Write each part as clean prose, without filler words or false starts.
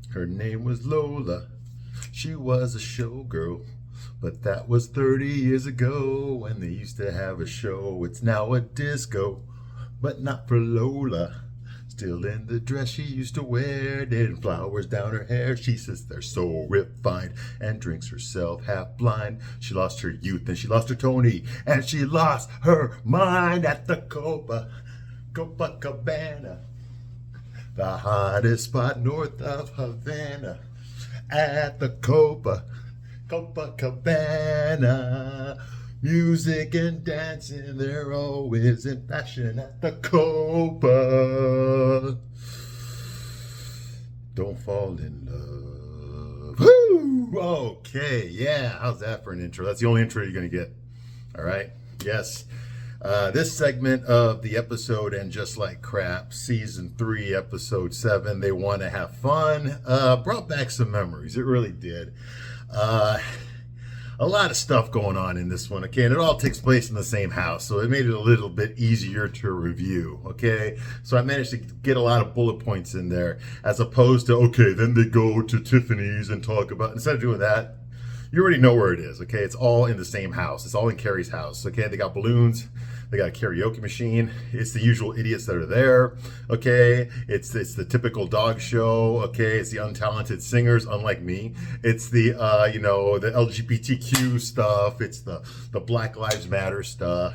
Her name was Lola. She was a showgirl. But that was 30 years ago when they used to have a show. It's now a disco, but not for Lola. Still in the dress she used to wear, knitting flowers down her hair. She sits there so refined and drinks herself half blind. She lost her youth and she lost her Tony, and she lost her mind at the Copacabana, the hottest spot north of Havana. At the Copacabana, music and dancing, they're always in fashion at the Copa. Don't fall in love. Woo! Okay, yeah, how's that for an intro? That's the only intro you're going to get. All right, yes. This segment of the episode And Just Like Crap, Season 3, Episode 7, They Want to Have Fun, brought back some memories. It really did. A lot of stuff going on in this one, okay? And it all takes place in the same house, so it made it a little bit easier to review, okay? So I managed to get a lot of bullet points in there, as opposed to, okay, then they go to Tiffany's and talk about, instead of doing that, you already know where it is, okay? It's all in the same house. It's all in Carrie's house, okay? They got balloons. They got a karaoke machine. It's the usual idiots that are there, okay? It's the typical dog show, okay? It's the untalented singers, unlike me. It's the, the LGBTQ stuff. It's the Black Lives Matter stuff,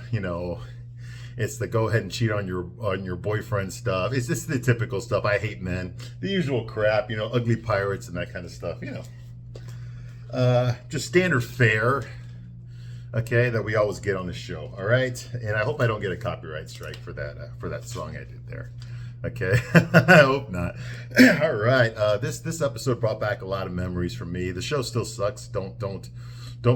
It's the go ahead and cheat on your boyfriend stuff. It's just the typical stuff. I hate men. The usual crap, ugly pirates and that kind of stuff, just standard fare, okay, that we always get on the show. All right, and I hope I don't get a copyright strike for that song I did there. Okay, I hope not. All right, this episode brought back a lot of memories for me. The show still sucks. Don't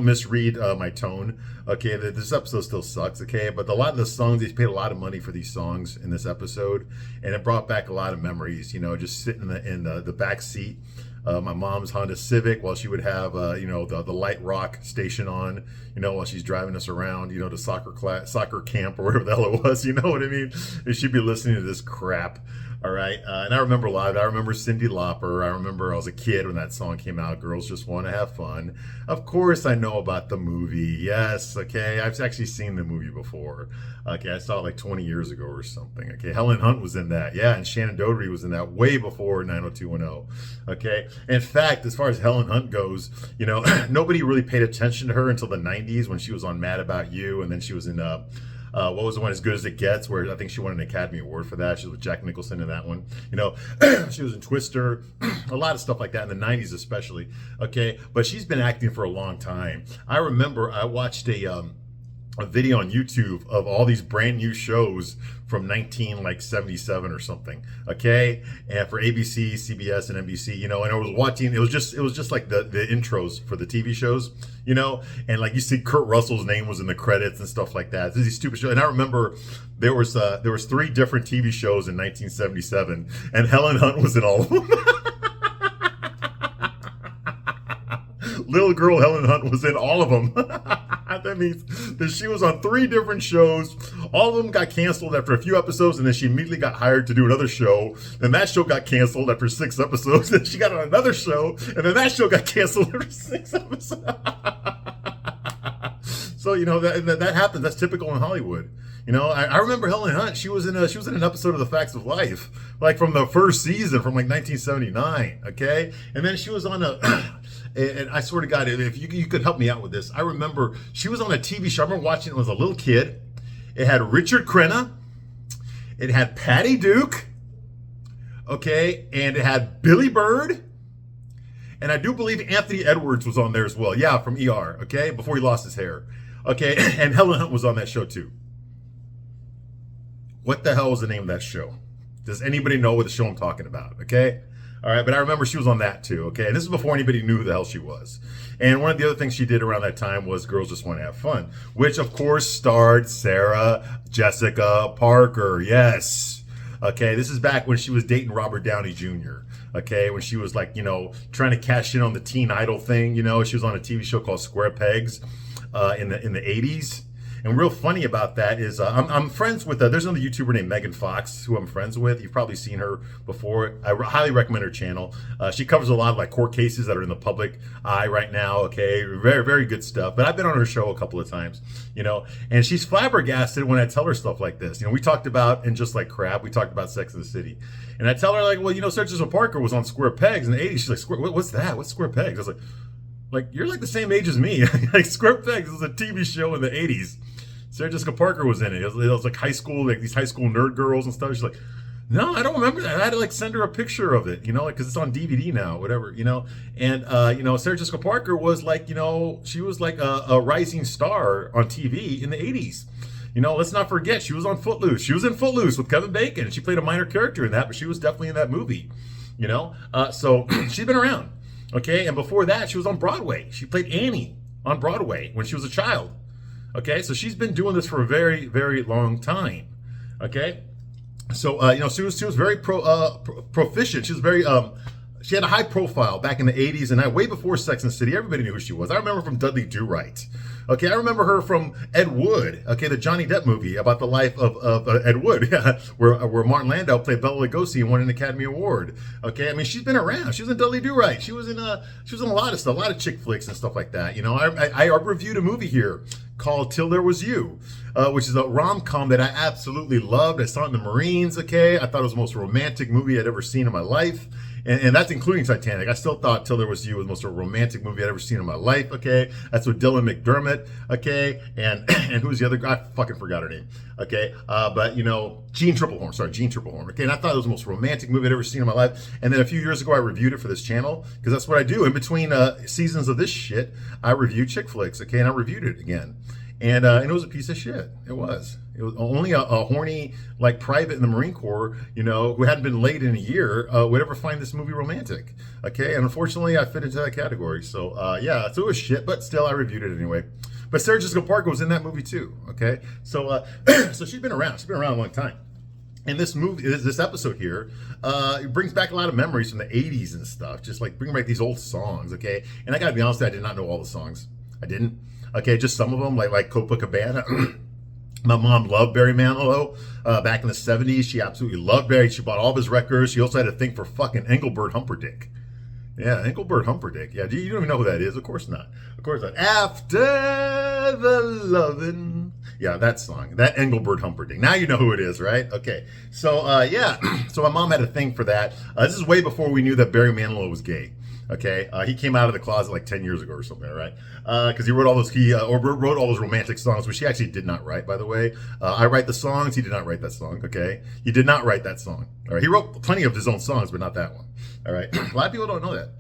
misread my tone. Okay, this episode still sucks. Okay, but a lot of the songs, they paid a lot of money for these songs in this episode, and it brought back a lot of memories. Just sitting in the back seat. My mom's Honda Civic, while she would have the light rock station on, while she's driving us around, to soccer camp or whatever the hell it was, you know what I mean? And she'd be listening to this crap. All right, and I remember a lot of it. I remember Cyndi Lauper. I remember I was a kid when that song came out, Girls Just Want to Have Fun. Of course I know about the movie. Yes, okay, I've actually seen the movie before. Okay, I saw it like 20 years ago or something. Okay, Helen Hunt was in that. Yeah, and Shannon Doherty was in that way before 90210. Okay, in fact, as far as Helen Hunt goes, nobody really paid attention to her until the 90s when she was on Mad About You, and then she was in what was the one, As Good as It Gets, where I think she won an Academy Award for that. She was with Jack Nicholson in that one. She was in Twister, a lot of stuff like that in the 90s especially. Okay, but she's been acting for a long time. I remember I watched a video on YouTube of all these brand new shows from 1977 or something, okay, and for ABC, CBS, and NBC, and I was watching. It was just like the intros for the TV shows, and like you see Kurt Russell's name was in the credits and stuff like that. These stupid shows, and I remember there was 3 different TV shows in 1977, and Helen Hunt was in all of them. Little girl Helen Hunt was in all of them. That means that she was on 3 different shows. All of them got canceled after a few episodes, and then she immediately got hired to do another show. Then that show got canceled after 6 episodes. Then she got on another show, and then that show got canceled after 6 episodes. So that happens. That's typical in Hollywood. I remember Helen Hunt. She was in an episode of The Facts of Life, like from the first season, from like 1979. Okay, and then she was on a. And I swear to God, if you could help me out with this, I remember she was on a TV show. I remember watching it when I was a little kid. It had Richard Crenna. It had Patty Duke. Okay, and it had Billy Bird. And I do believe Anthony Edwards was on there as well. Yeah, from ER. Okay, before he lost his hair. Okay, and Helen Hunt was on that show too. What the hell was the name of that show? Does anybody know what the show I'm talking about? Okay. All right, but I remember she was on that too, okay? And this is before anybody knew who the hell she was. And one of the other things she did around that time was Girls Just Want to Have Fun, which of course starred Sarah Jessica Parker. Yes. Okay, this is back when she was dating Robert Downey Jr., okay? When she was like, trying to cash in on the teen idol thing, she was on a TV show called Square Pegs in the 80s. And real funny about that is I'm friends with, there's another YouTuber named Megan Fox who I'm friends with. You've probably seen her before. I highly recommend her channel. She covers a lot of like court cases that are in the public eye right now, okay? Very, very good stuff. But I've been on her show a couple of times, you know, and she's flabbergasted when I tell her stuff like this. You know, we talked about, and just like crap, we talked about Sex and the City. And I tell her like, well, you know, Sarah Jessica Parker was on Square Pegs in the 80s. She's like, what's that? What's Square Pegs? I was like, you're like the same age as me. Like Square Pegs was a TV show in the 80s. Sarah Jessica Parker was in it. It was like high school, like these high school nerd girls and stuff. She's like, no, I don't remember that. I had to like send her a picture of it, you know, like, cause it's on DVD now, whatever, you know. And, you know, Sarah Jessica Parker was like, you know, she was like a rising star on TV in the 80s. You know, let's not forget, she was on Footloose. She was in Footloose with Kevin Bacon. She played a minor character in that, but she was definitely in that movie, you know. So she's been around, okay? And before that, she was on Broadway. She played Annie on Broadway when she was a child, okay? So she's been doing this for a very, very long time, okay? So, you know, she was very proficient. She was very, she had a high profile back in the 80s, and way before Sex and the City, everybody knew who she was. I remember from Dudley Do-Right. Okay, I remember her from Ed Wood, okay, the Johnny Depp movie about the life of Ed Wood, yeah, where Martin Landau played Bela Lugosi and won an Academy Award. Okay, I mean, she's been around. She was in Dudley Do-Right. She was in a lot of stuff, a lot of chick flicks and stuff like that. You know, I reviewed a movie here called Till There Was You, which is a rom-com that I absolutely loved. I saw it in the Marines, okay? I thought it was the most romantic movie I'd ever seen in my life. And that's including Titanic. I still thought Till There Was You was the most romantic movie I'd ever seen in my life, okay? That's with Dylan McDermott, okay? And who's the other guy? I fucking forgot her name, okay? But, you know, Jean Tripplehorn, okay? And I thought it was the most romantic movie I'd ever seen in my life. And then a few years ago, I reviewed it for this channel, because that's what I do. In between seasons of this shit, I review chick flicks, okay? And I reviewed it again. And it was a piece of shit. It was only a horny, like, private in the Marine Corps, you know, who hadn't been laid in a year, would ever find this movie romantic. Okay, and unfortunately, I fit into that category. So, yeah, so it was shit, but still, I reviewed it anyway. But Sarah Jessica Parker was in that movie too. Okay, so so she's been around. She's been around a long time. And this movie, this episode here, it brings back a lot of memories from the 80s and stuff. Just like bringing back these old songs. Okay, and I gotta be honest, I did not know all the songs. I didn't. Okay, just some of them, like Copacabana. My mom loved Barry Manilow back in the 70s. She absolutely loved Barry. She bought all of his records. She also had a thing for fucking Engelbert Humperdinck. Yeah, Engelbert Humperdinck. Yeah, you don't even know who that is. Of course not. Of course not. After the lovin'. Yeah, that song. That Engelbert Humperdinck. Now you know who it is, right? Okay. So, yeah. So my mom had a thing for that. This is way before we knew that Barry Manilow was gay. Okay, he came out of the closet like 10 years ago or something, right? Because he wrote all those wrote all those romantic songs, which he actually did not write, by the way. I write the songs. He did not write that song. Okay, he did not write that song. All right, he wrote plenty of his own songs, but not that one. All right, a lot of people don't know that.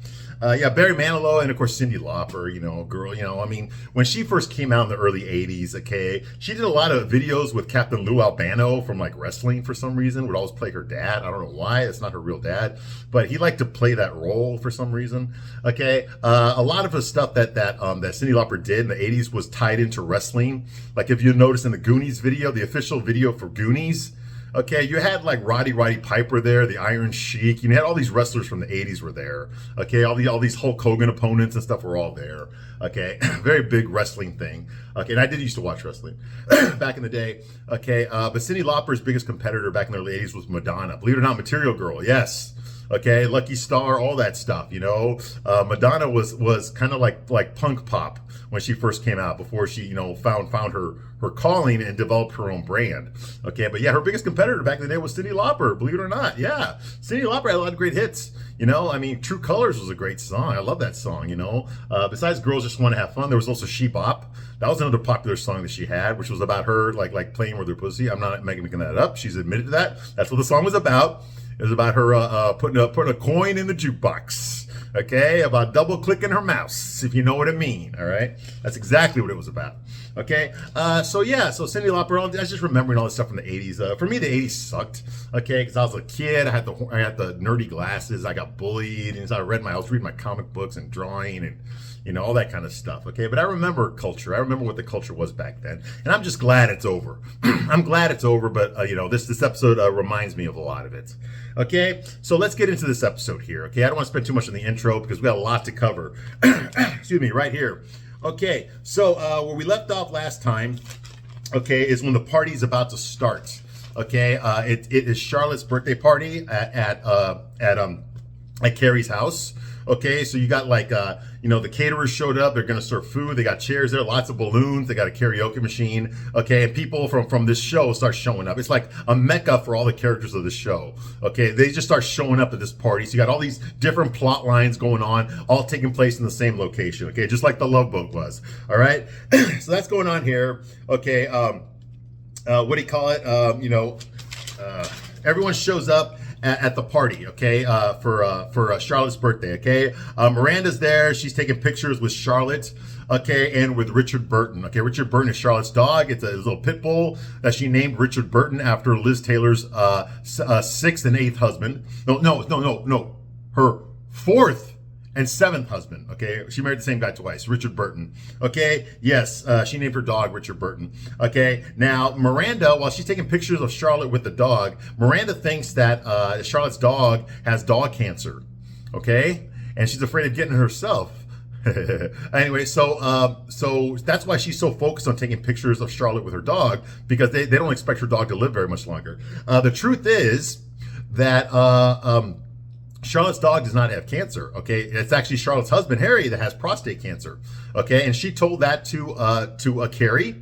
Yeah, Barry Manilow and of course Cyndi Lauper, you know, girl, you know, I mean, when she first came out in the early 80s, okay, she did a lot of videos with Captain Lou Albano from like wrestling for some reason, would always play her dad. I don't know why, it's not her real dad, but he liked to play that role for some reason, okay. A lot of the stuff that Cyndi Lauper did in the 80s was tied into wrestling. Like if you notice in the Goonies video, the official video for Goonies, okay, you had like Roddy Piper there, the Iron Sheik. You had all these wrestlers from the 80s were there. Okay, all these Hulk Hogan opponents and stuff were all there. Okay, very big wrestling thing. Okay, and I did used to watch wrestling back in the day. Okay, but Cyndi Lauper's biggest competitor back in the early 80s was Madonna. Believe it or not, Material Girl, yes. Okay, Lucky Star, all that stuff, you know. Madonna was kind of like punk pop when she first came out, before she, you know, found her calling and developed her own brand. Okay, but yeah, her biggest competitor back in the day was Cyndi Lauper, believe it or not. Yeah, Cyndi Lauper had a lot of great hits. You know, I mean, True Colors was a great song. I love that song, you know. Besides Girls Just Want to Have Fun, there was also She Bop. That was another popular song that she had, which was about her like playing with her pussy. I'm not making that up. She's admitted to that. That's what the song was about. It was about her putting a coin in the jukebox. Okay, about double clicking her mouse, if you know what I mean. All right, that's exactly what it was about. Okay, so yeah, so Cyndi Lauper. I was just remembering all this stuff from the 80s. For me, the 80s sucked. Okay, because I was a kid. I had the nerdy glasses. I got bullied, and so I was reading my comic books and drawing and, you know, all that kind of stuff. Okay, but I remember culture. I remember what the culture was back then, and I'm just glad it's over. I'm glad it's over, but you know, this episode reminds me of a lot of it. Okay, so let's get into this episode here. Okay, I don't want to spend too much on the intro because we got a lot to cover. Excuse me, right here. Okay, so where we left off last time, okay, is when the party's about to start. Okay, it is Charlotte's birthday party at Carrie's house. Okay, so you got like the caterers showed up. They're gonna serve food. They got chairs there, lots of balloons. They got a karaoke machine. Okay, and people from this show start showing up. It's like a mecca for all the characters of the show. Okay, they just start showing up at this party. So you got all these different plot lines going on, all taking place in the same location. Okay, just like the Love Boat was. All right, so that's going on here. Okay, what do you call it? Everyone shows up at the party, okay, for Charlotte's birthday, okay? Miranda's there. She's taking pictures with Charlotte, okay, and with Richard Burton, okay? Richard Burton is Charlotte's dog. It's a little pit bull that she named Richard Burton after Liz Taylor's 6th and 8th husband. No. Her 4th and 7th husband, okay? She married the same guy twice, Richard Burton, okay? Yes, she named her dog Richard Burton, okay? Now, Miranda, while she's taking pictures of Charlotte with the dog, Miranda thinks that Charlotte's dog has dog cancer, okay? And she's afraid of getting it herself. Anyway, so that's why she's so focused on taking pictures of Charlotte with her dog, because they don't expect her dog to live very much longer. The truth is that Charlotte's dog does not have cancer, okay? It's actually Charlotte's husband, Harry, that has prostate cancer, okay? And she told that to Carrie,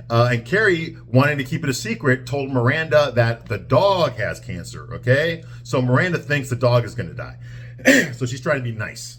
and Carrie, wanting to keep it a secret, told Miranda that the dog has cancer, okay? So Miranda thinks the dog is going to die. So she's trying to be nice.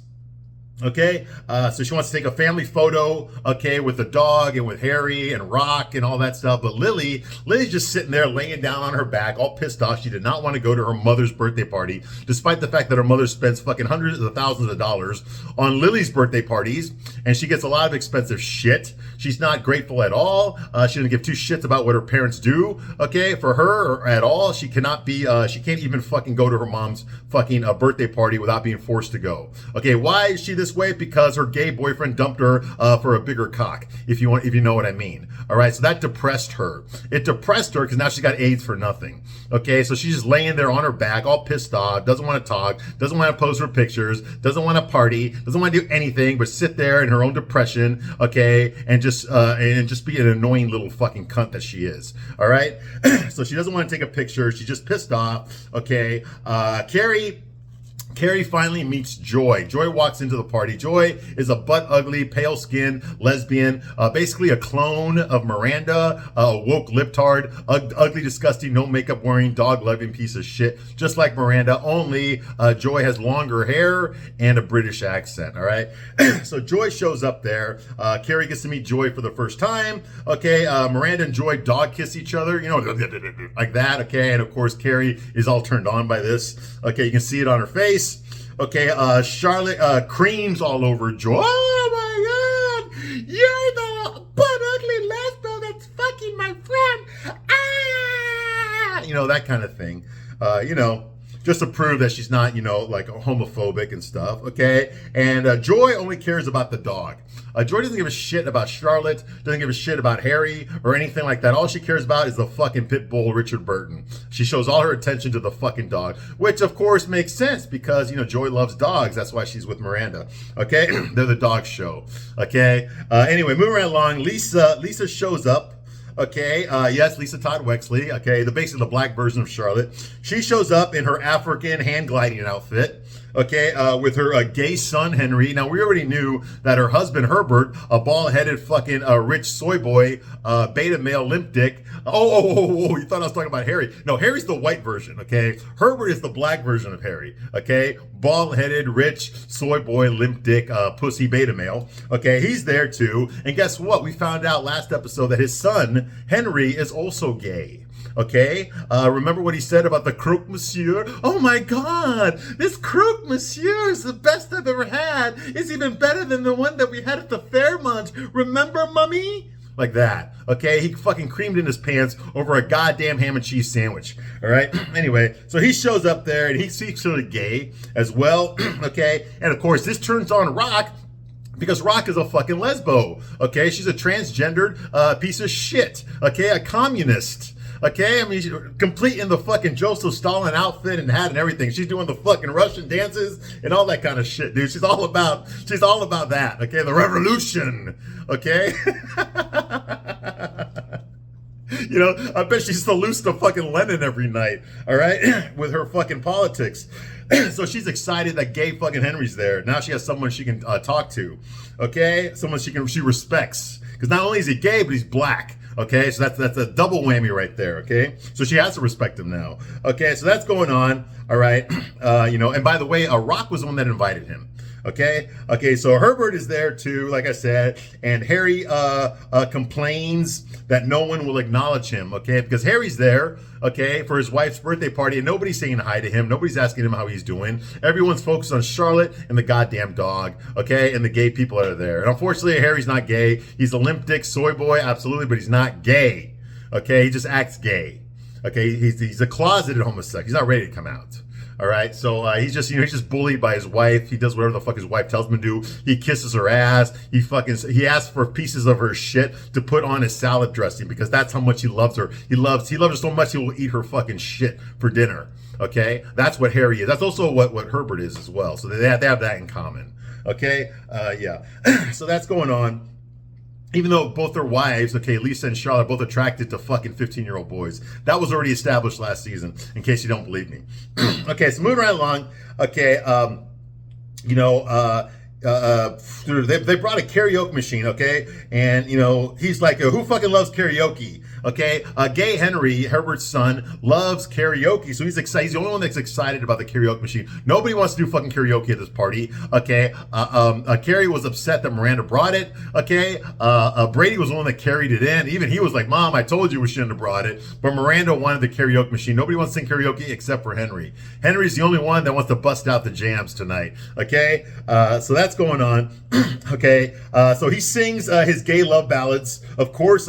Okay, so she wants to take a family photo, okay, with the dog and with Harry and Rock and all that stuff. But Lily's just sitting there laying down on her back, all pissed off. She did not want to go to her mother's birthday party, despite the fact that her mother spends fucking hundreds of thousands of dollars on Lily's birthday parties, and she gets a lot of expensive shit. She's not grateful at all. She doesn't give two shits about what her parents do, okay, for her or at all. She cannot be, she can't even fucking go to her mom's fucking birthday party without being forced to go. Okay, why is she this way? Because her gay boyfriend dumped her for a bigger cock, if you know what I mean. All right, so that depressed her. It depressed her because now she's got AIDS for nothing. Okay, so she's just laying there on her back, all pissed off, doesn't want to talk, doesn't want to pose for pictures, doesn't want to party, doesn't want to do anything but sit there in her own depression, okay, and just be an annoying little fucking cunt that she is. All right, so she doesn't want to take a picture. She's just pissed off. Okay, Carrie finally meets Joy. Joy walks into the party. Joy is a butt-ugly, pale-skinned lesbian, basically a clone of Miranda, a woke libtard, ugly, disgusting, no makeup wearing, dog-loving piece of shit, just like Miranda, only Joy has longer hair and a British accent, all right? So Joy shows up there. Carrie gets to meet Joy for the first time. Okay, Miranda and Joy dog kiss each other, you know, like that, okay? And of course, Carrie is all turned on by this. Okay, you can see it on her face. Okay, Charlotte creams all over Joy. Oh my God, you're the butt ugly lesbo that's fucking my friend. Ah, you know, that kind of thing. Just to prove that she's not, like homophobic and stuff. Okay, and Joy only cares about the dog. Joy doesn't give a shit about Charlotte, doesn't give a shit about Harry or anything like that. All she cares about is the fucking pit bull, Richard Burton. She shows all her attention to the fucking dog, which of course makes sense because, Joy loves dogs. That's why she's with Miranda. Okay, they're the dog show. Okay, anyway, moving right along, Lisa shows up. Okay, yes, Lisa Todd Wexley, okay, basically the black version of Charlotte. She shows up in her African hand gliding outfit, okay, with her gay son, Henry. Now, we already knew that her husband, Herbert, a bald-headed fucking rich soy boy, beta male limp dick. Oh, you thought I was talking about Harry. No, Harry's the white version, okay? Herbert is the black version of Harry, okay? Bald-headed, rich, soy boy, limp dick, pussy beta male. Okay, he's there too. And guess what? We found out last episode that his son, Henry, is also gay. Okay, remember what he said about the croque monsieur? Oh my God, this croque monsieur is the best I've ever had. It's even better than the one that we had at the Fairmont. Remember, mummy? Like that. Okay, he fucking creamed in his pants over a goddamn ham and cheese sandwich. All right. Anyway, so he shows up there and he's sort of gay as well. Okay, and of course this turns on Rock. Because Rock is a fucking lesbo, okay? She's a transgendered piece of shit, okay? A communist, okay? I mean, she's complete in the fucking Joseph Stalin outfit and hat and everything. She's doing the fucking Russian dances and all that kind of shit, dude. She's all about that, okay? The revolution, okay? You know, I bet she salutes to fucking Lennon every night, all right, with her fucking politics. So she's excited that gay fucking Henry's there. Now she has someone she can talk to, okay? Someone she respects. Because not only is he gay, but he's black. Okay, so that's a double whammy right there. Okay, so she has to respect him now. Okay, so that's going on. All right, you know, and by the way, Rock was the one that invited him. Okay, so Herbert is there too, like I said, and Harry complains that no one will acknowledge him, okay, because Harry's there, okay, for his wife's birthday party, and nobody's saying hi to him, nobody's asking him how he's doing. Everyone's focused on Charlotte and the goddamn dog, okay, and the gay people that are there. And unfortunately, Harry's not gay. He's a limp dick soy boy, absolutely, but he's not gay, okay, he just acts gay, okay, he's a closeted homosexual. He's not ready to come out. All right, so he's just bullied by his wife. He does whatever the fuck his wife tells him to do. He kisses her ass. He asks for pieces of her shit to put on his salad dressing because that's how much he loves her. He loves her so much he will eat her fucking shit for dinner. Okay, that's what Harry is. That's also what Herbert is as well. So they have that in common. Okay, yeah. So that's going on. Even though both their wives, okay, Lisa and Charlotte, both attracted to fucking 15-year-old boys. That was already established last season, in case you don't believe me. Okay, so moving right along. Okay, you know, they brought a karaoke machine, okay? And, you know, he's like, who fucking loves karaoke? Okay, gay Henry, Herbert's son, loves karaoke, so he's excited. He's the only one that's excited about the karaoke machine. Nobody wants to do fucking karaoke at this party. Okay, Carrie was upset that Miranda brought it. Okay, Brady was the one that carried it in. Even he was like, "Mom, I told you we shouldn't have brought it." But Miranda wanted the karaoke machine. Nobody wants to sing karaoke except for Henry. Henry's the only one that wants to bust out the jams tonight. Okay, so that's going on. Okay, so he sings his gay love ballads. Of course,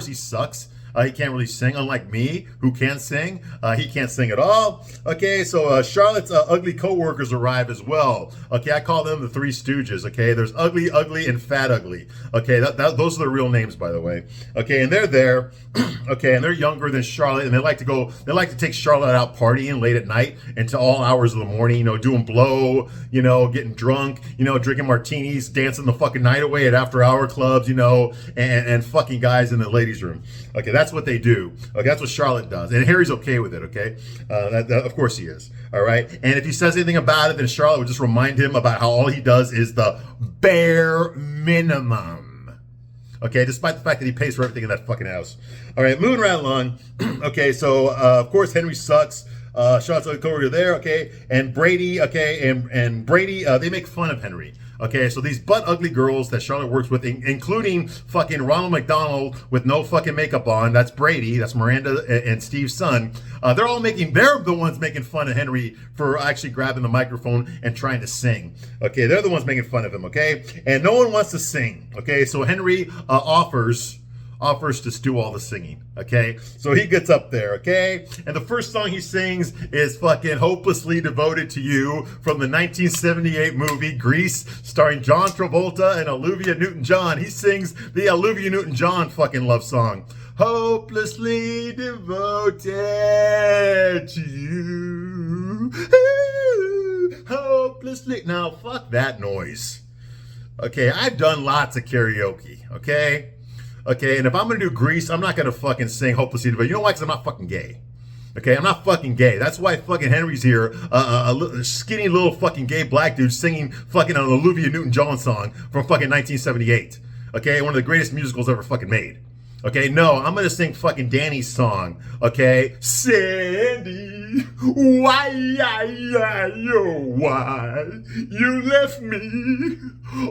he sucks. He can't really sing, unlike me, who can sing. He can't sing at all. Okay, so Charlotte's ugly co-workers arrive as well. Okay, I call them the Three Stooges. Okay, there's Ugly, Ugly, and Fat Ugly. Okay, those are the real names, by the way. Okay, and they're there. Okay, and they're younger than Charlotte, and they like to take Charlotte out partying late at night into all hours of the morning. You know, doing blow. You know, getting drunk. You know, drinking martinis, dancing the fucking night away at after-hour clubs. You know, and fucking guys in the ladies' room. Okay, that's what they do. Okay, that's what Charlotte does. And Harry's okay with it, okay? Of course he is, all right? And if he says anything about it, then Charlotte would just remind him about how all he does is the bare minimum. Okay, despite the fact that he pays for everything in that fucking house. All right, moving right along. Okay, so, of course, Henry sucks. Charlotte's over there, okay? And Brady, okay? And Brady, they make fun of Henry. Okay, so these butt ugly girls that Charlotte works with, including fucking Ronald McDonald with no fucking makeup on. That's Brady. That's Miranda and Steve's son. They're the ones making fun of Henry for actually grabbing the microphone and trying to sing. Okay, they're the ones making fun of him, okay? And no one wants to sing, okay? So Henry offers to do all the singing, okay? So he gets up there, okay? And the first song he sings is fucking Hopelessly Devoted to You from the 1978 movie Grease, starring John Travolta and Olivia Newton-John. He sings the Olivia Newton-John fucking love song. Hopelessly devoted to you. Hopelessly. Now, fuck that noise. Okay, I've done lots of karaoke, okay? Okay, and if I'm going to do Grease, I'm not going to fucking sing Hopelessly Devoted. You know why? Because I'm not fucking gay. Okay, I'm not fucking gay. That's why fucking Henry's here, a skinny little fucking gay black dude singing fucking an Olivia Newton-John song from fucking 1978. Okay, one of the greatest musicals ever fucking made. Okay, no, I'm going to sing fucking Danny's song. Okay, Sandy, why you left me?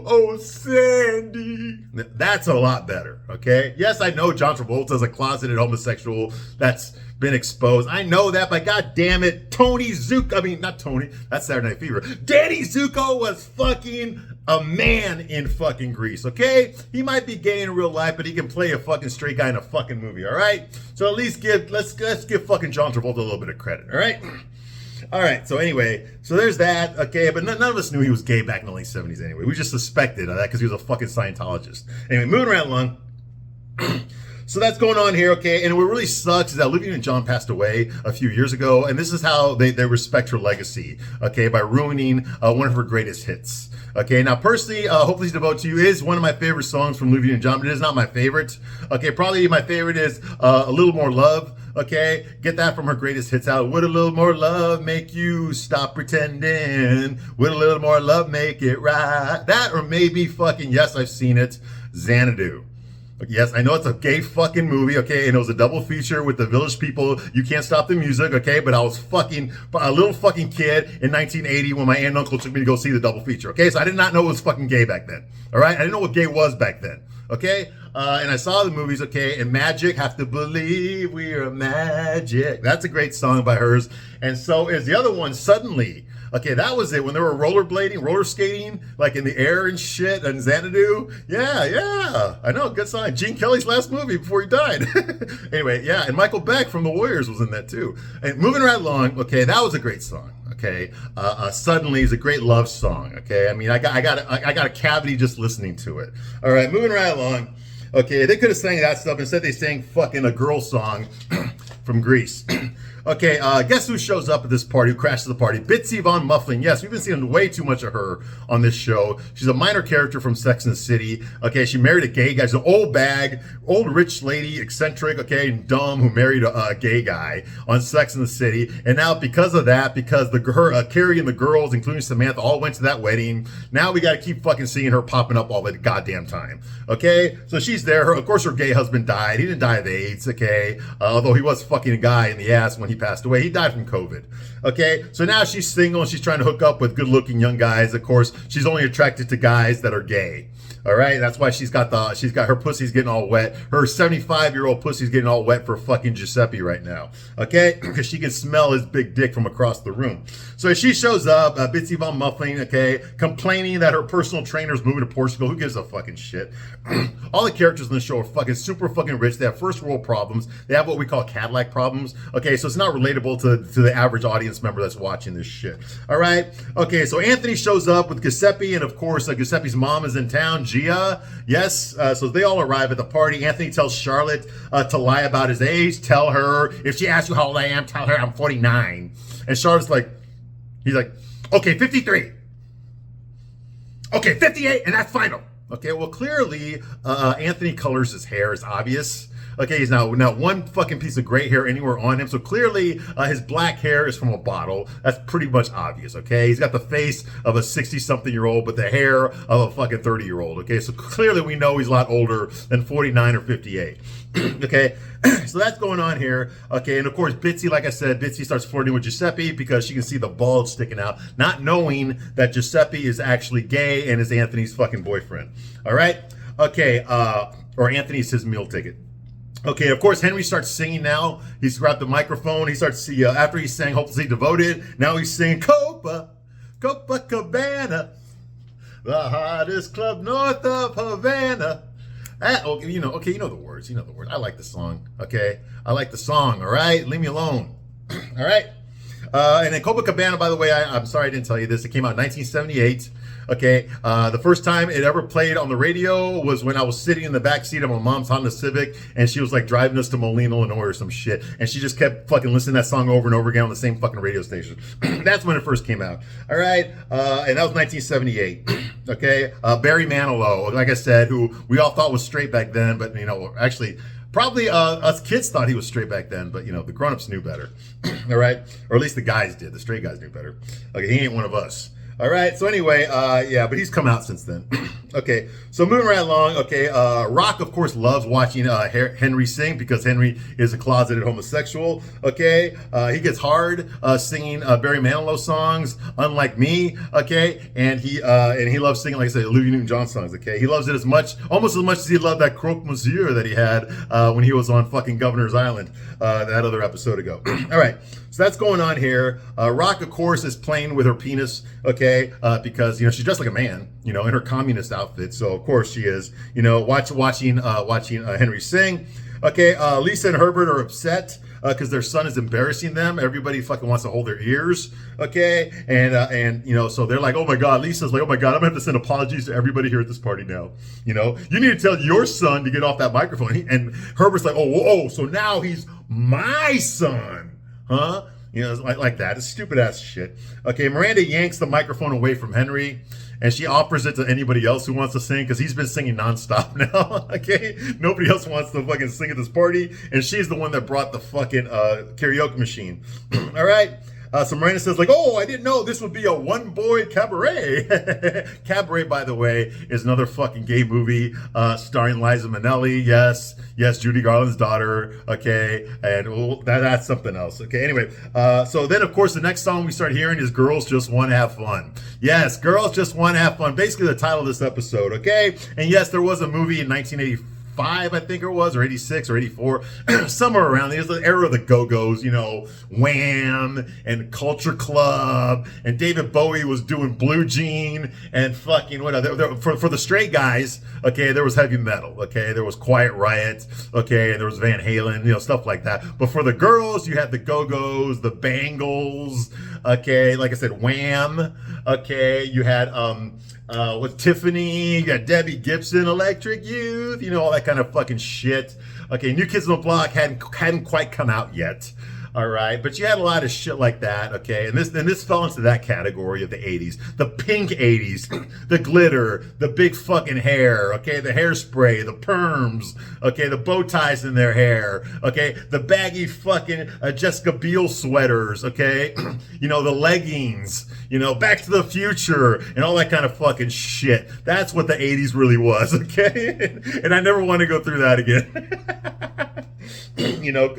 Oh, Sandy. That's a lot better, okay? Yes, I know John Travolta is a closeted homosexual that's been exposed. I know that, but god damn it, not Tony, that's Saturday Night Fever. Danny Zuko was fucking a man in fucking Grease, okay? He might be gay in real life, but he can play a fucking straight guy in a fucking movie, all right? So at least let's give fucking John Travolta a little bit of credit, all right? All right, so anyway, so there's that, okay? But none of us knew he was gay back in the late 70s anyway. We just suspected of that because he was a fucking Scientologist. Anyway, moving right along. So that's going on here, okay? And what really sucks is that Olivia Newton-John passed away a few years ago, and this is how they respect her legacy, okay, by ruining one of her greatest hits. Okay, now personally, Hopefully Devote to You is one of my favorite songs from Olivia Newton-John, but it is not my favorite. Okay, probably my favorite is A Little More Love. Okay, get that from her greatest hits out. Would a little more love make you stop pretending? Would a little more love make it right? That, or maybe fucking Yes, I've Seen It, Xanadu. Yes, I know it's a gay fucking movie, okay, and it was a double feature with the Village People, You Can't Stop the Music, okay, but I was fucking a little fucking kid in 1980 when my aunt and uncle took me to go see the double feature, okay, so I did not know it was fucking gay back then, all right, I didn't know what gay was back then, okay, and I saw the movies, okay, and Magic, Have to Believe We're Magic, that's a great song by hers, and so is the other one, Suddenly. Okay, that was it. When they were rollerblading, roller skating, like in the air and shit, and Xanadu. Yeah. I know, good song. Gene Kelly's last movie before he died. Anyway, yeah, and Michael Beck from The Warriors was in that too. And moving right along, okay, that was a great song. Okay, Suddenly is a great love song. Okay, I mean, I got a cavity just listening to it. All right, moving right along. Okay, they could have sang that stuff. Instead, they sang fucking a girl song from Greece. Okay, guess who shows up at this party, who crashes the party? Bitsy Von Muffling. Yes, we've been seeing way too much of her on this show. She's a minor character from Sex and the City. Okay, she married a gay guy. She's an old bag, old rich lady, eccentric, okay, and dumb, who married a gay guy on Sex and the City. And now because of that, because Carrie and the girls, including Samantha, all went to that wedding, now we got to keep fucking seeing her popping up all the goddamn time. Okay, so she's there. Of course, her gay husband died. He didn't die of AIDS, okay, although he was fucking a guy in the ass when he passed away. He died from COVID. Okay, so now she's single and she's trying to hook up with good-looking young guys. Of course, she's only attracted to guys that are gay. All right, that's why she's got her pussy's getting all wet. Her 75-year-old pussy's getting all wet for fucking Giuseppe right now. Okay, because she can smell his big dick from across the room. So she shows up, Bitsy Von Muffling, okay, complaining that her personal trainer's moving to Portugal. Who gives a fucking shit? All the characters in the show are fucking super fucking rich. They have first world problems. They have what we call Cadillac problems. Okay, so it's not relatable to the average audience member that's watching this shit. All right, okay, so Anthony shows up with Giuseppe, and of course, Giuseppe's mom is in town. Gia, yes, so they all arrive at the party. Anthony tells Charlotte to lie about his age. Tell her, if she asks you how old I am, tell her I'm 49. And Charlotte's like, he's like, okay, 53. Okay, 58, and that's final. Okay, well, clearly, Anthony colors his hair, is obvious. Okay, he's now one fucking piece of gray hair anywhere on him. So clearly his black hair is from a bottle. That's pretty much obvious, okay? He's got the face of a 60-something-year-old, but the hair of a fucking 30-year-old, okay? So clearly we know he's a lot older than 49 or 58, okay? So that's going on here, okay? And of course, Bitsy, like I said, Bitsy starts flirting with Giuseppe because she can see the bulge sticking out, not knowing that Giuseppe is actually gay and is Anthony's fucking boyfriend, all right? Okay, or Anthony's his meal ticket. Okay, of course, Henry starts singing now. He's grabbed the microphone. He starts to, after he sang Hopelessly Devoted, now he's singing Copacabana, the hottest club north of Havana. Okay, you know the words. You know the words. I like the song, okay? I like the song, all right? Leave me alone, all right? And then Copacabana, by the way, I'm sorry I didn't tell you this. It came out in 1978. Okay, the first time it ever played on the radio was when I was sitting in the back seat of my mom's Honda Civic, and she was like driving us to Moline, Illinois or some shit, and she just kept fucking listening to that song over and over again on the same fucking radio station. That's when it first came out. All right, and that was 1978. Okay, Barry Manilow, like I said, who we all thought was straight back then, but actually. Probably us kids thought he was straight back then, but the grown-ups knew better. All right, or at least the guys did. The straight guys knew better. Okay, he ain't one of us. All right, so anyway, yeah, but he's come out since then. Okay, so moving right along, okay, Rock, of course, loves watching Henry sing because Henry is a closeted homosexual, okay? He gets hard singing Barry Manilow songs, unlike me, okay? And he loves singing, like I said, Olivia Newton-John songs, okay? He loves it almost as much as he loved that Croque Monsieur that he had when he was on fucking Governor's Island that other episode ago. All right. So that's going on here. Rock, of course, is playing with her penis, okay, because, she's dressed like a man, in her communist outfit. So, of course, she is, watching Henry sing. Okay, Lisa and Herbert are upset because their son is embarrassing them. Everybody fucking wants to hold their ears, okay? And you know, so they're like, oh my God, Lisa's like, oh my God, I'm gonna have to send apologies to everybody here at this party now. You know, you need to tell your son to get off that microphone. And Herbert's like, oh, so now he's my son, huh? You know, like that. It's stupid ass shit. Okay, Miranda yanks the microphone away from Henry, and she offers it to anybody else who wants to sing, because he's been singing nonstop now. Okay, nobody else wants to fucking sing at this party, and she's the one that brought the fucking karaoke machine. All right. So Miranda says, like, oh, I didn't know this would be a one-boy cabaret. Cabaret, by the way, is another fucking gay movie starring Liza Minnelli. Yes, Judy Garland's daughter. Okay, and that's something else. Okay, anyway, so then, of course, the next song we start hearing is Girls Just Want to Have Fun. Yes, Girls Just Want to Have Fun. Basically the title of this episode, okay? And yes, there was a movie in 1985, I think it was, or 86 or 84, somewhere around there. It was the era of the Go-Go's, you know, Wham and Culture Club, and David Bowie was doing Blue Jean, and fucking whatever. For the straight guys, okay, there was heavy metal, okay, there was Quiet Riot, okay, and there was Van Halen, you know, stuff like that. But for the girls, you had the Go-Go's, the Bangles, okay, like I said, Wham, okay, you had with Tiffany, you got Debbie Gibson, Electric Youth, you know, all that kind of fucking shit. Okay, New Kids on the Block hadn't quite come out yet. All right, but you had a lot of shit like that, okay? And this fell into that category of the 80s. The pink 80s, the glitter, the big fucking hair, okay? The hairspray, the perms, okay? The bow ties in their hair, okay? The baggy fucking Jessica Biel sweaters, okay? You know, the leggings, you know, Back to the Future, and all that kind of fucking shit. That's what the 80s really was, okay? And I never want to go through that again. You know,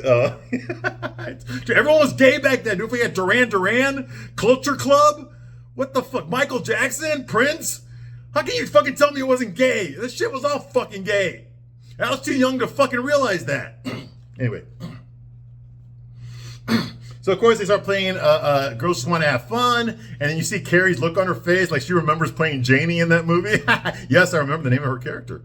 everyone was gay back then. If we had Duran, Culture Club, what the fuck, Michael Jackson, Prince? How can you fucking tell me it wasn't gay? This shit was all fucking gay. I was too young to fucking realize that. Anyway. So, of course, they start playing Girls Just Want to Have Fun, and then you see Carrie's look on her face like she remembers playing Janie in that movie. Yes, I remember the name of her character.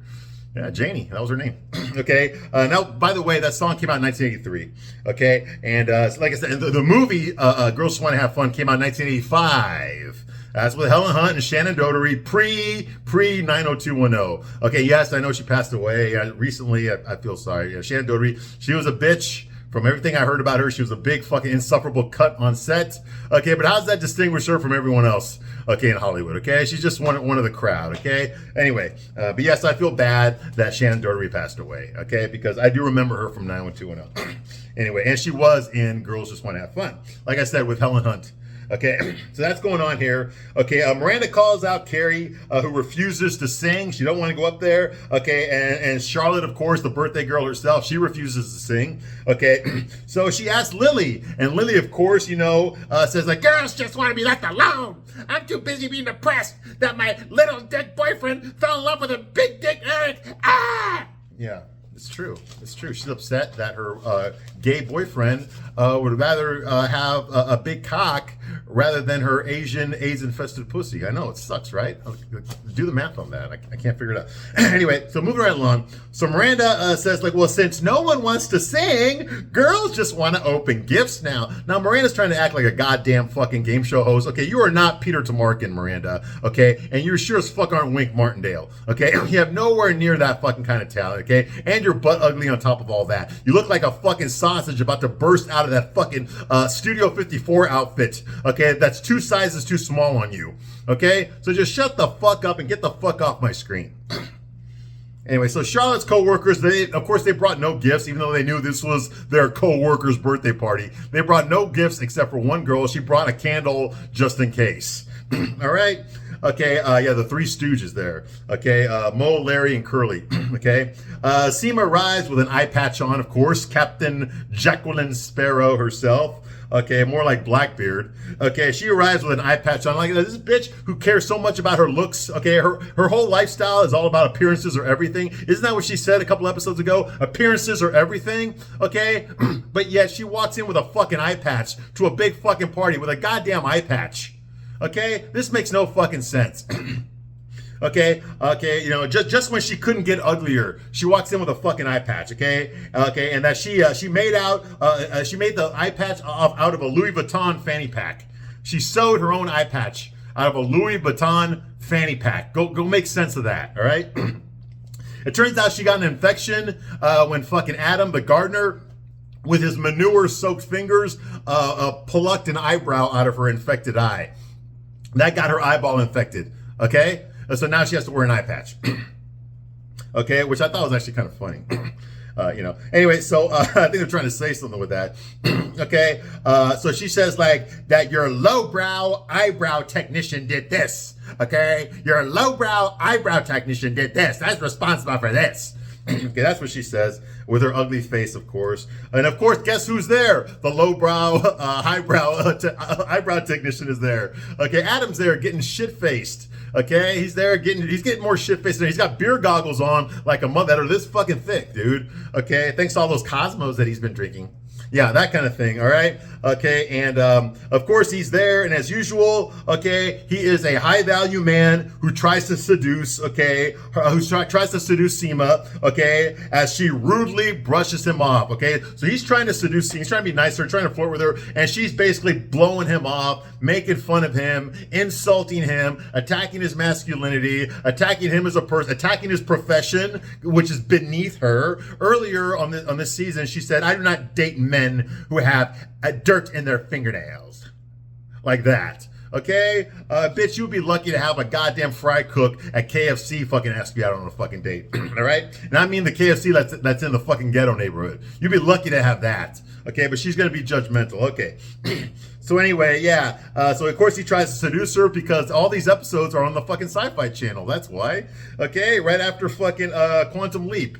Yeah, Janie, that was her name. Okay. Now, by the way, that song came out in 1983. Okay. And so like I said, the movie Girls Just Want to Have Fun came out in 1985. That's with Helen Hunt and Shannon Doherty, pre 90210. Okay. Yes, I know she passed away recently. I feel sorry. Yeah, Shannon Doherty, she was a bitch. From everything I heard about her, she was a big fucking insufferable cut on set. Okay, but how does that distinguish her from everyone else? Okay, in Hollywood. Okay, she's just one of the crowd. Okay, anyway, but yes, I feel bad that Shannon Doherty passed away. Okay, because I do remember her from 91210. Anyway, and she was in Girls Just Want to Have Fun, like I said, with Helen Hunt. Okay, so that's going on here. Okay, Miranda calls out Carrie, who refuses to sing. She don't want to go up there. Okay, and Charlotte, of course, the birthday girl herself, she refuses to sing. Okay, so she asks Lily, and Lily, of course, you know, says like, girls just want to be left alone. I'm too busy being depressed that my little dick boyfriend fell in love with a big dick Eric. Ah! Yeah. It's true. It's true. She's upset that her gay boyfriend would rather have a big cock rather than her Asian AIDS-infested pussy. I know, it sucks, right? Do the math on that. I can't figure it out. Anyway, so moving right along. So Miranda says, like, well, since no one wants to sing, girls just want to open gifts now. Now, Miranda's trying to act like a goddamn fucking game show host. Okay, you are not Peter Tomarken, Miranda. Okay, and you sure as fuck aren't Wink Martindale. Okay, you have nowhere near that fucking kind of talent. Okay, and you're butt ugly on top of all that. You look like a fucking sausage about to burst out of that fucking Studio 54 outfit. Okay, that's 2 sizes too small on you. Okay, so just shut the fuck up and get the fuck off my screen. Anyway, so Charlotte's co-workers, of course they brought no gifts, even though they knew this was their co-worker's birthday party. They brought no gifts except for one girl. She brought a candle just in case. All right. Okay, yeah, the 3 Stooges there. Okay, Mo, Larry, and Curly. Okay, Seema arrives with an eye patch on, of course. Captain Jacqueline Sparrow herself. Okay, more like Blackbeard. Okay, she arrives with an eye patch on, like this bitch who cares so much about her looks. Okay, her whole lifestyle is all about appearances or everything. Isn't that what she said a couple episodes ago? Appearances or everything. Okay, but yet she walks in with a fucking eye patch to a big fucking party with a goddamn eye patch. Okay, this makes no fucking sense. Okay, you know, just when she couldn't get uglier, she walks in with a fucking eye patch, okay, and that she made the eye patch out of a Louis Vuitton fanny pack. She sewed her own eye patch out of a Louis Vuitton fanny pack. Go make sense of that, all right? It turns out she got an infection when fucking Adam, the gardener, with his manure-soaked fingers, plucked an eyebrow out of her infected eye. That got her eyeball infected, okay? So now she has to wear an eye patch. Okay, which I thought was actually kind of funny. You know, anyway, so I think they're trying to say something with that. Okay, so she says like that your lowbrow eyebrow technician did this. Okay, your lowbrow eyebrow technician did this. That's responsible for this. Okay, that's what she says with her ugly face, of course. And of course, guess who's there? The lowbrow eyebrow technician is there. Okay, Adam's there getting shit-faced. Okay, he's getting more shit-faced. He's got beer goggles on like a month that are this fucking thick, dude. Okay, thanks to all those Cosmos that he's been drinking. Yeah, that kind of thing, all right? Okay, and of course he's there, and as usual, okay, he is a high-value man who tries to seduce, okay, tries to seduce Seema, okay, as she rudely brushes him off, okay? So he's trying to seduce Seema, he's trying to be nicer, trying to flirt with her, and she's basically blowing him off, making fun of him, insulting him, attacking his masculinity, attacking him as a person, attacking his profession, which is beneath her. Earlier on this season, she said, "I do not date men who have dirt in their fingernails," like that. Okay, bitch, you'd be lucky to have a goddamn fry cook at KFC fucking ask you out on a fucking date. All right, and I mean the KFC that's in the fucking ghetto neighborhood. You'd be lucky to have that. Okay, but she's gonna be judgmental. Okay. So anyway, yeah. So of course he tries to seduce her because all these episodes are on the fucking Sci-Fi Channel. That's why. Okay, right after fucking Quantum Leap.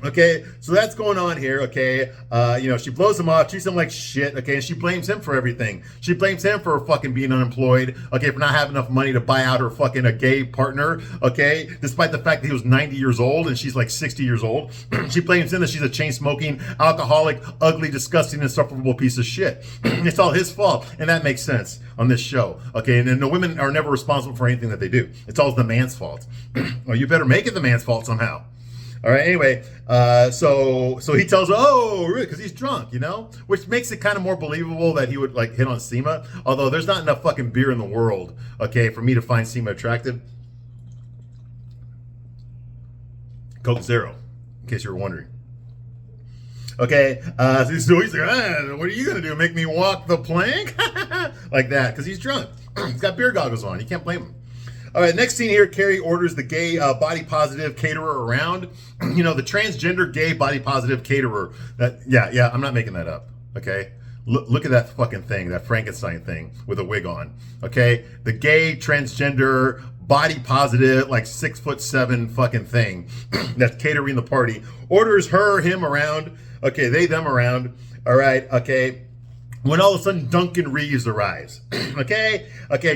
Okay, so that's going on here. Okay, you know, she blows him off, treats him like shit. Okay, and she blames him for everything. She blames him for fucking being unemployed. Okay, for not having enough money to buy out her fucking a gay partner. Okay, despite the fact that he was 90 years old and she's like 60 years old. She blames him that she's a chain-smoking, alcoholic, ugly, disgusting, insufferable piece of shit. It's all his fault. And that makes sense on this show, okay? And the women are never responsible for anything that they do. It's always the man's fault. Well, you better make it the man's fault somehow. All right, anyway, so he tells her, oh, really, because he's drunk, you know? Which makes it kind of more believable that he would, like, hit on Seema. Although there's not enough fucking beer in the world, okay, for me to find Seema attractive. Coke Zero, in case you were wondering. Okay, so he's like, what are you gonna do? Make me walk the plank? Like that, because he's drunk. He's got beer goggles on. You can't blame him. All right, next scene here, Carrie orders the gay body positive caterer around. You know, the transgender gay body positive caterer. Yeah, I'm not making that up. Okay, look at that fucking thing, that Frankenstein thing with a wig on. Okay, the gay transgender body positive, like 6'7" fucking thing that's catering the party. Orders him around. Okay, them around. All right, okay. When all of a sudden Duncan Reeves arrives. Okay,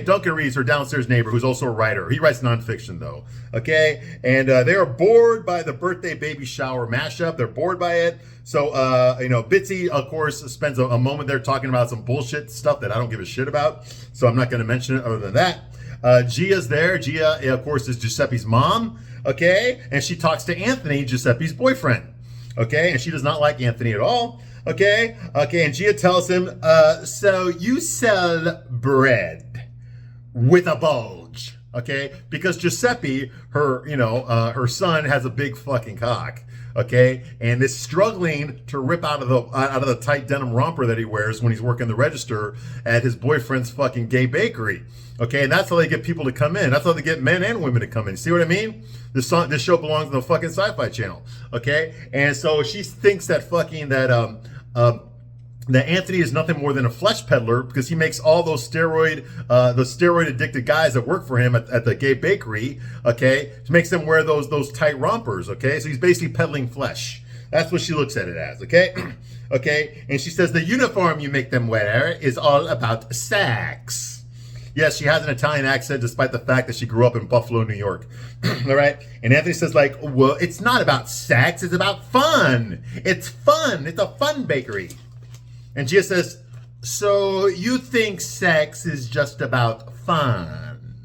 Duncan Reeves, her downstairs neighbor, who's also a writer. He writes nonfiction though. Okay, and they are bored by the birthday baby shower mashup. They're bored by it. So, you know, Bitsy, of course, spends a moment there talking about some bullshit stuff that I don't give a shit about. So I'm not going to mention it other than that. Gia's there. Gia, of course, is Giuseppe's mom. Okay, and she talks to Anthony, Giuseppe's boyfriend. Okay, and she does not like Anthony at all. Okay, and Gia tells him, so you sell bread with a bulge, okay? Because Giuseppe, her son has a big fucking cock, okay? And is struggling to rip out of the tight denim romper that he wears when he's working the register at his boyfriend's fucking gay bakery. Okay, and that's how they get people to come in. That's how they get men and women to come in. See what I mean? This show belongs on the fucking Sci-Fi Channel. Okay, and so she thinks that that Anthony is nothing more than a flesh peddler because he makes all those steroid addicted guys that work for him at the gay bakery. Okay, he makes them wear those tight rompers. Okay, so he's basically peddling flesh. That's what she looks at it as. Okay, okay, and she says the uniform you make them wear is all about sex. Yes, she has an Italian accent despite the fact that she grew up in Buffalo, New York. All right? And Anthony says like, well, it's not about sex. It's about fun. It's fun. It's a fun bakery. And Gia says, so you think sex is just about fun?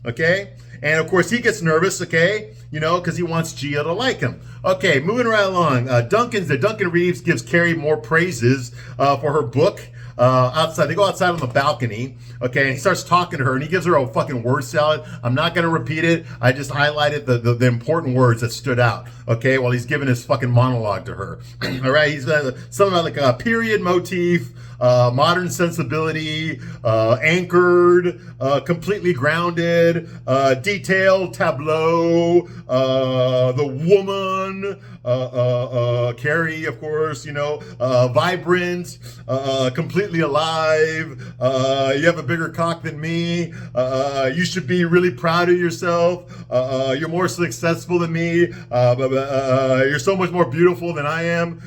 Okay? And of course, he gets nervous, okay, you know, because he wants Gia to like him. Okay, moving right along. Duncan Reeves gives Carrie more praises for her book. Outside, they go outside on the balcony, okay, and he starts talking to her, and he gives her a fucking word salad. I'm not gonna repeat it. I just highlighted the important words that stood out, okay, while he's giving his fucking monologue to her. All right, he's something about like a period motif, modern sensibility, anchored, completely grounded, detailed tableau, the woman, Carrie, of course, you know, vibrant, completely alive, you have a bigger cock than me, you should be really proud of yourself, you're more successful than me, you're so much more beautiful than I am,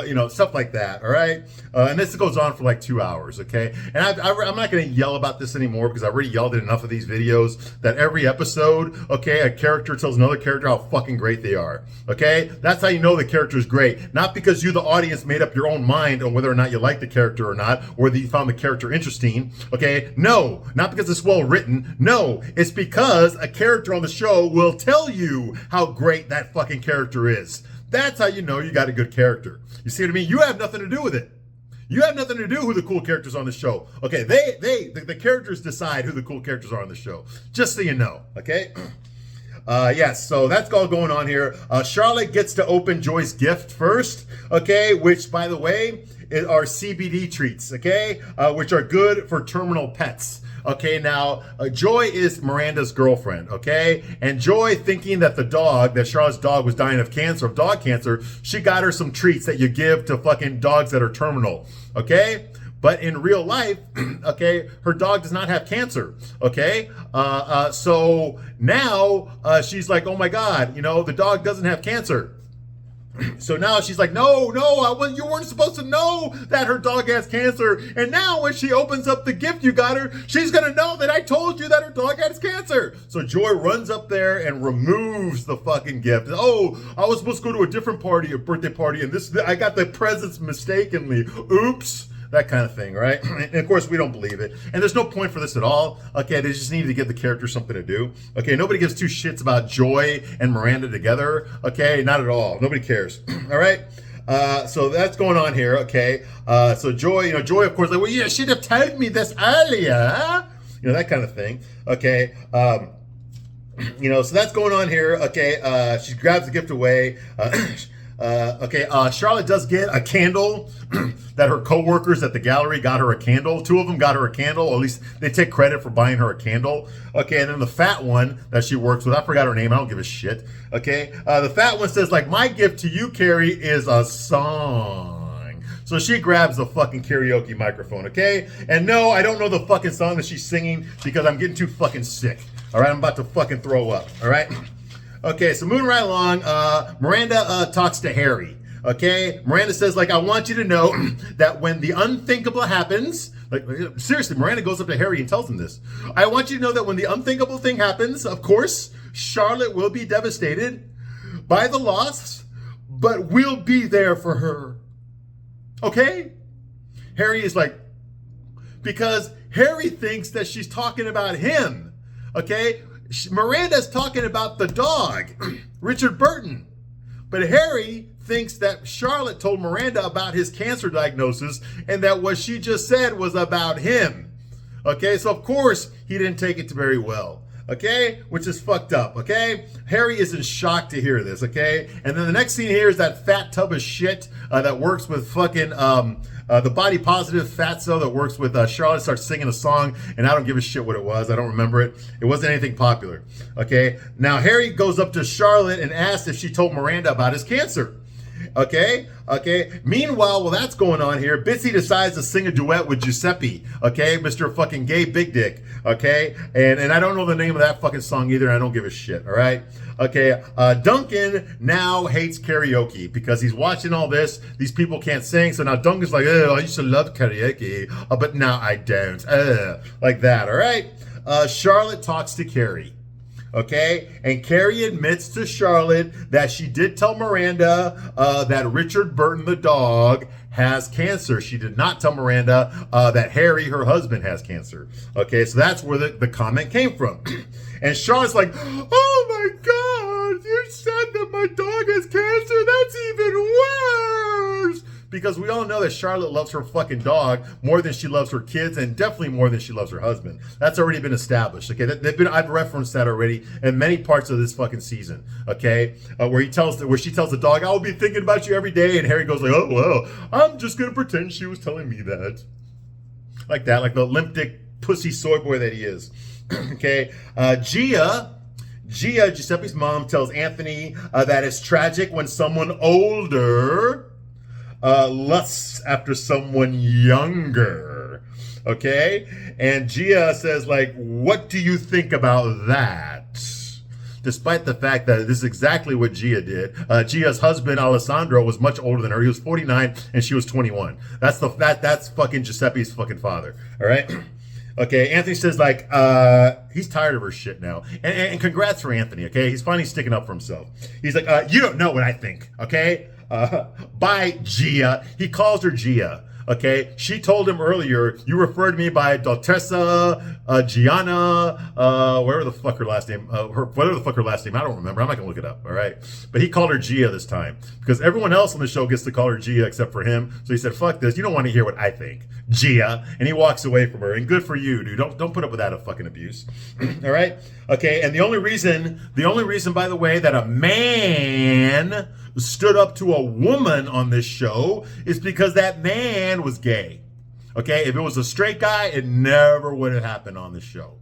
you know, stuff like that, all right? And this goes on for like 2 hours, okay? And I'm not going to yell about this anymore because I've already yelled at enough of these videos that every episode, okay, a character tells another character how fucking great they are, okay? That's how you know the character is great. Not because you, the audience, made up your own mind on whether or not you like the character or not, or whether you found the character interesting, okay? No, not because it's well written. No, it's because a character on the show will tell you how great that fucking character is. That's how you know you got a good character. You see what I mean? You have nothing to do with it. You have nothing to do who the cool characters on the show. Okay, the characters decide who the cool characters are on the show. Just so you know, okay? Yes, so that's all going on here. Charlotte gets to open Joy's gift first, okay, which, by the way, are CBD treats, okay, which are good for terminal pets. Okay, now, Joy is Miranda's girlfriend, okay? And Joy, thinking that that Charlotte's dog was dying of cancer, of dog cancer, she got her some treats that you give to fucking dogs that are terminal, okay? But in real life, okay, her dog does not have cancer, okay? So now she's like, oh my God, you know, the dog doesn't have cancer. So now she's like, no, you weren't supposed to know that her dog has cancer. And now when she opens up the gift you got her, she's going to know that I told you that her dog has cancer. So Joy runs up there and removes the fucking gift. Oh, I was supposed to go to a different party, a birthday party, and I got the presents mistakenly. Oops. That kind of thing, right? And of course, we don't believe it. And there's no point for this at all. Okay, they just needed to give the character something to do. Okay, nobody gives two shits about Joy and Miranda together. Okay, not at all. Nobody cares. All right? So that's going on here. Okay, so Joy, Joy, of course, like, well, yeah, she'd have told me this earlier. You know, that kind of thing. Okay, so that's going on here. Okay, she grabs the gift away. Charlotte does get a candle that her co-workers at the gallery got her a candle. Two of them got her a candle, or at least they take credit for buying her a candle. Okay, and then the fat one that she works with, I forgot her name, I don't give a shit. Okay, the fat one says, like, my gift to you, Carrie, is a song. So she grabs the fucking karaoke microphone, okay? And no, I don't know the fucking song that she's singing because I'm getting too fucking sick. All right, I'm about to fucking throw up, all right? Okay, so moving right along, Miranda talks to Harry, okay? Miranda says, like, I want you to know that when the unthinkable happens, like, seriously, Miranda goes up to Harry and tells him this. I want you to know that when the unthinkable thing happens, of course, Charlotte will be devastated by the loss, but we'll be there for her, okay? Harry is like, because Harry thinks that she's talking about him, okay? Miranda's talking about the dog, Richard Burton. But Harry thinks that Charlotte told Miranda about his cancer diagnosis and that what she just said was about him. Okay, so of course he didn't take it very well. Okay, which is fucked up. Okay, Harry is in shock to hear this. Okay, and then the next scene here is that fat tub of shit that works with fucking the body positive fatso that works with Charlotte starts singing a song, and I don't give a shit what it was. I don't remember it. It wasn't anything popular. Okay, now Harry goes up to Charlotte and asks if she told Miranda about his cancer. Okay. Meanwhile, while that's going on here, Bitsy decides to sing a duet with Giuseppe. Okay, Mr. fucking gay big dick. Okay, and I don't know the name of that fucking song either. And I don't give a shit. All right. Okay. Duncan now hates karaoke because he's watching all this. These people can't sing, so now Duncan's like, oh, I used to love karaoke, but now I don't. Like that. All right. Charlotte talks to Carrie. Okay, and Carrie admits to Charlotte that she did tell Miranda that Richard Burton, the dog, has cancer. She did not tell Miranda that Harry, her husband, has cancer. Okay, so that's where the comment came from. And Charlotte's like, oh my God, you said that my dog has cancer? That's even worse. Because we all know that Charlotte loves her fucking dog more than she loves her kids, and definitely more than she loves her husband. That's already been established. Okay, I've referenced that already in many parts of this fucking season. Okay, where she tells the dog, "I will be thinking about you every day," and Harry goes like, "Oh well, I'm just gonna pretend she was telling me that," like that, like the limp dick pussy soy boy that he is. Okay, Gia, Giuseppe's mom, tells Anthony that it's tragic when someone older lusts after someone younger. Okay? And Gia says, like, what do you think about that? Despite the fact that this is exactly what Gia did. Gia's husband, Alessandro, was much older than her. He was 49 and she was 21. That's fucking Giuseppe's fucking father. All right? Okay, Anthony says, like, he's tired of her shit now. And congrats for Anthony, okay? He's finally sticking up for himself. He's like, you don't know what I think, okay? By Gia. He calls her Gia. Okay, she told him earlier, you referred to me by Daltessa, Gianna, whatever the fuck her last name, whatever the fuck her last name, I don't remember. I'm not gonna look it up. All right, but he called her Gia this time because everyone else on the show gets to call her Gia except for him. So he said, "Fuck this. You don't want to hear what I think, Gia," and he walks away from her. And good for you, dude. Don't put up with that fucking abuse. All right. Okay, and the only reason, by the way, that a man stood up to a woman on this show is because that man was gay. Okay, if it was a straight guy, it never would have happened on this show.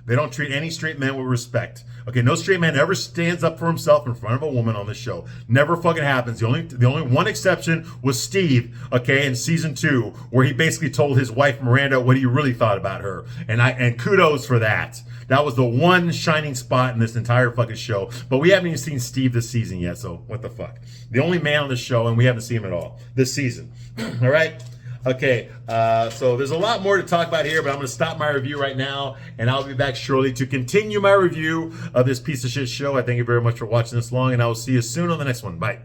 They don't treat any straight man with respect. Okay, no straight man ever stands up for himself in front of a woman on this show. Never fucking happens. The only one exception was Steve, okay, in season 2, where he basically told his wife Miranda what he really thought about her. And kudos for that. That was the one shining spot in this entire fucking show. But we haven't even seen Steve this season yet, so what the fuck? The only man on the show, and we haven't seen him at all this season. All right? Okay, so there's a lot more to talk about here, but I'm going to stop my review right now, and I'll be back shortly to continue my review of this piece of shit show. I thank you very much for watching this long, and I will see you soon on the next one. Bye.